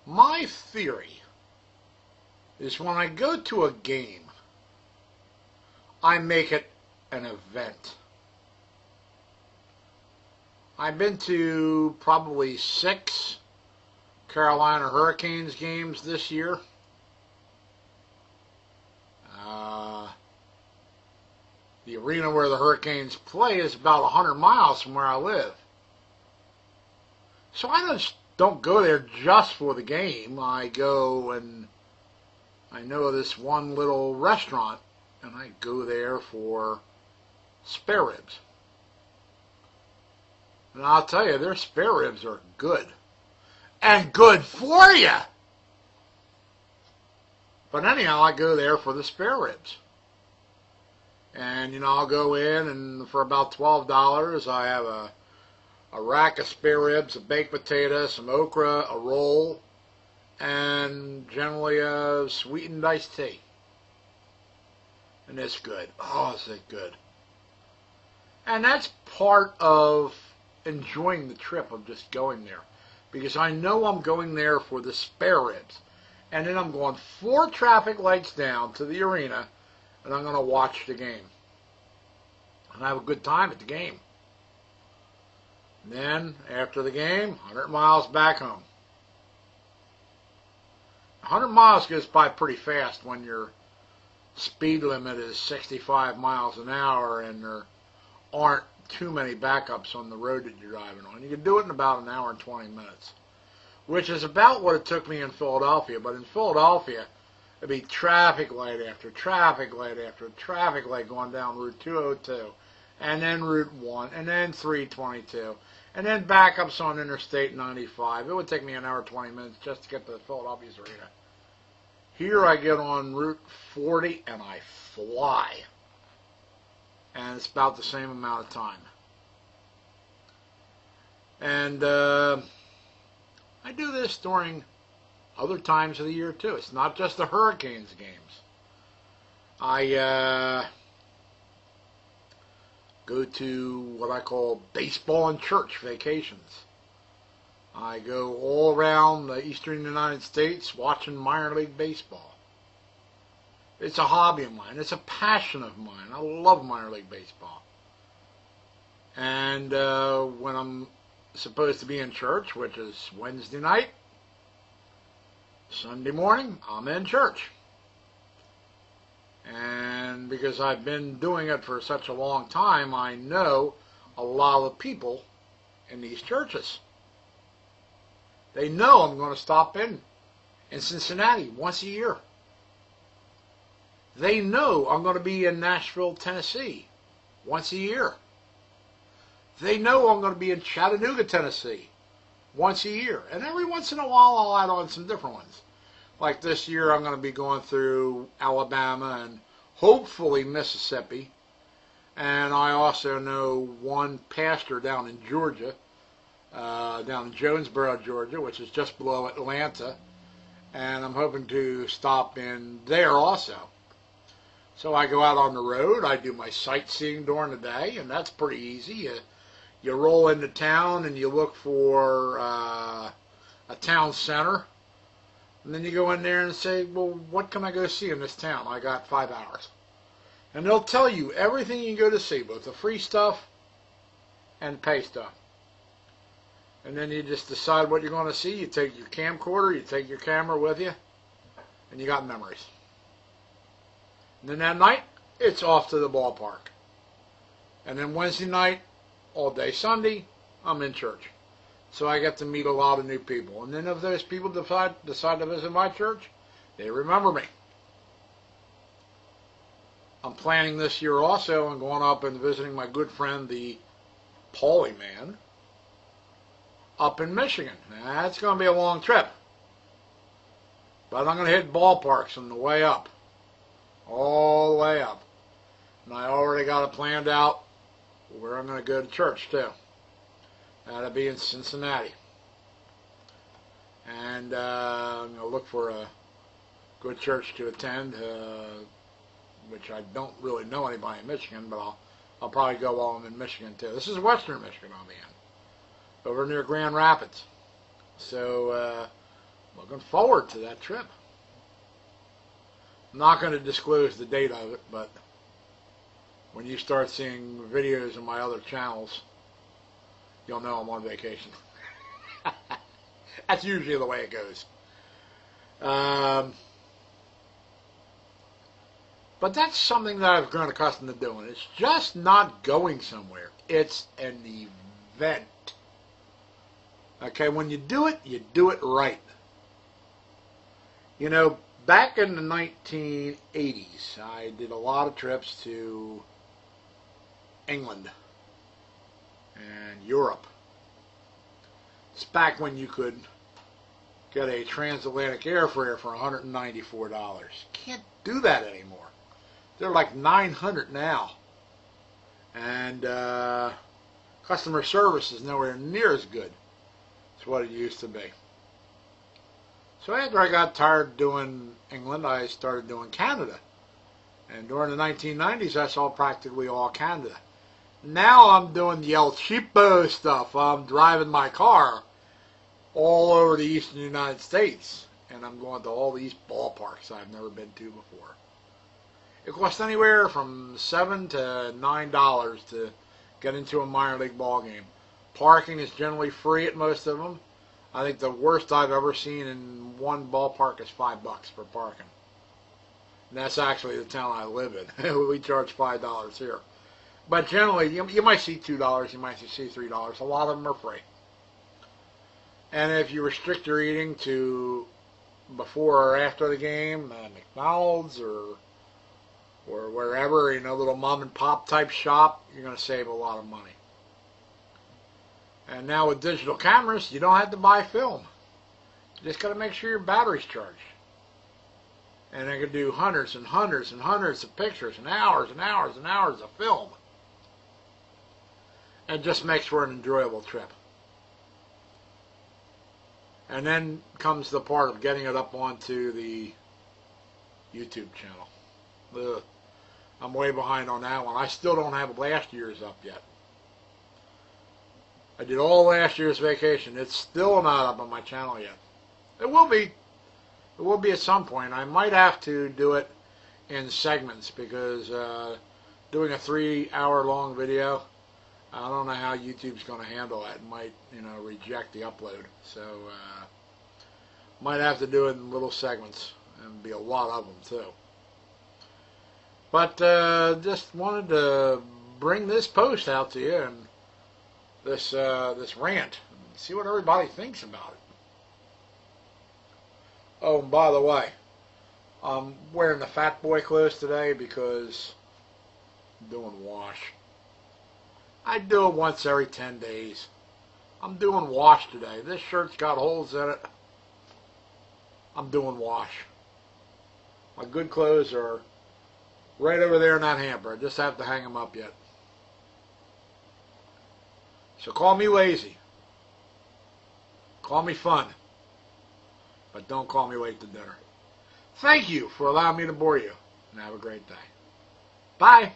My theory is when I go to a game, I make it an event. I've been to probably 6 Carolina Hurricanes games this year. The arena where the Hurricanes play is about 100 miles from where I live. So I just don't go there just for the game. I go and I know this one little restaurant, and I go there for spare ribs. And I'll tell you, their spare ribs are good. And good for you! But anyhow, I go there for the spare ribs. And, I'll go in, and for about $12, I have a rack of spare ribs, a baked potato, some okra, a roll, and generally a sweetened iced tea. And it's good. Oh, is it good. And that's part of enjoying the trip of just going there. Because I know I'm going there for the spare ribs. And then I'm going 4 traffic lights down to the arena, and I'm going to watch the game. And have a good time at the game. And then, after the game, 100 miles back home. 100 miles goes by pretty fast when your speed limit is 65 miles an hour and there aren't too many backups on the road that you're driving on. You can do it in about an hour and 20 minutes, which is about what it took me in Philadelphia. But in Philadelphia, it'd be traffic light after traffic light after traffic light going down Route 202, and then Route 1, and then 322, and then backups on Interstate 95. It would take me an hour and 20 minutes just to get to the Philadelphia's arena. Here I get on Route 40 and I fly. And it's about the same amount of time. And I do this during other times of the year too. It's not just the Hurricanes games. I go to what I call baseball and church vacations. I go all around the eastern United States watching minor league baseball. It's a hobby of mine. It's a passion of mine. I love minor league baseball. And when I'm supposed to be in church, which is Wednesday night, Sunday morning, I'm in church. And because I've been doing it for such a long time, I know a lot of people in these churches. They know I'm going to stop in Cincinnati once a year. They know I'm going to be in Nashville, Tennessee once a year. They know I'm going to be in Chattanooga, Tennessee once a year. And every once in a while I'll add on some different ones. Like this year I'm going to be going through Alabama and hopefully Mississippi. And I also know one pastor down in Georgia, down in Jonesboro, Georgia, which is just below Atlanta. And I'm hoping to stop in there also. So I go out on the road, I do my sightseeing during the day, and that's pretty easy. You roll into town and you look for a town center, and then you go in there and say, well, what can I go see in this town? I got 5 hours. And they'll tell you everything you go to see, both the free stuff and the pay stuff. And then you just decide what you're going to see. You take your camcorder, you take your camera with you, and you got memories. And then that night, it's off to the ballpark. And then Wednesday night, all day Sunday, I'm in church. So I get to meet a lot of new people. And then if those people decide to visit my church, they remember me. I'm planning this year also on going up and visiting my good friend, the Paulie Man, up in Michigan. Now, that's going to be a long trip. But I'm going to hit ballparks on the way up. All the way up. And I already got it planned out where I'm going to go to church too. That'll be in Cincinnati. And I'm going to look for a good church to attend, which I don't really know anybody in Michigan, but I'll probably go while I'm in Michigan too. This is Western Michigan I'll be in, over near Grand Rapids. So Looking forward to that trip. I'm not going to disclose the date of it, but when you start seeing videos on my other channels, you'll know I'm on vacation. That's usually the way it goes. But that's something that I've grown accustomed to doing. It's just not going somewhere. It's an event. Okay, when you do it right. You know, back in the 1980s, I did a lot of trips to England and Europe. It's back when you could get a transatlantic airfare for $194. Can't do that anymore. They're like $900 now. And customer service is nowhere near as good as what it used to be. So after I got tired of doing England, I started doing Canada. And during the 1990s, I saw practically all Canada. Now I'm doing the El Cheapo stuff. I'm driving my car all over the eastern United States. And I'm going to all these ballparks I've never been to before. It costs anywhere from $7 to $9 to get into a minor league ball game. Parking is generally free at most of them. I think the worst I've ever seen in one ballpark is $5 for parking. And that's actually the town I live in. We charge $5 here. But generally, you might see $2, you might see $3. A lot of them are free. And if you restrict your eating to before or after the game, McDonald's or wherever, you know, little mom and pop type shop, you're going to save a lot of money. And now with digital cameras, you don't have to buy film. You just got to make sure your battery's charged. And I can do hundreds and hundreds and hundreds of pictures and hours and hours and hours of film. And just makes for an enjoyable trip. And then comes the part of getting it up onto the YouTube channel. Ugh. I'm way behind on that one. I still don't have last year's up yet. I did all last year's vacation. It's still not up on my channel yet. It will be. It will be at some point. I might have to do it in segments because doing a 3-hour long video, I don't know how YouTube's going to handle that. It might, you know, reject the upload. So might have to do it in little segments, and be a lot of them too. But just wanted to bring this post out to you and this rant and see what everybody thinks about it. Oh, and by the way, I'm wearing the Fat Boy clothes today because I'm doing wash. I do it once every 10 days. I'm doing wash today. This shirt's got holes in it. I'm doing wash. My good clothes are right over there in that hamper. I just have to hang them up yet. So call me lazy. Call me fun. But don't call me late to dinner. Thank you for allowing me to bore you. And have a great day. Bye.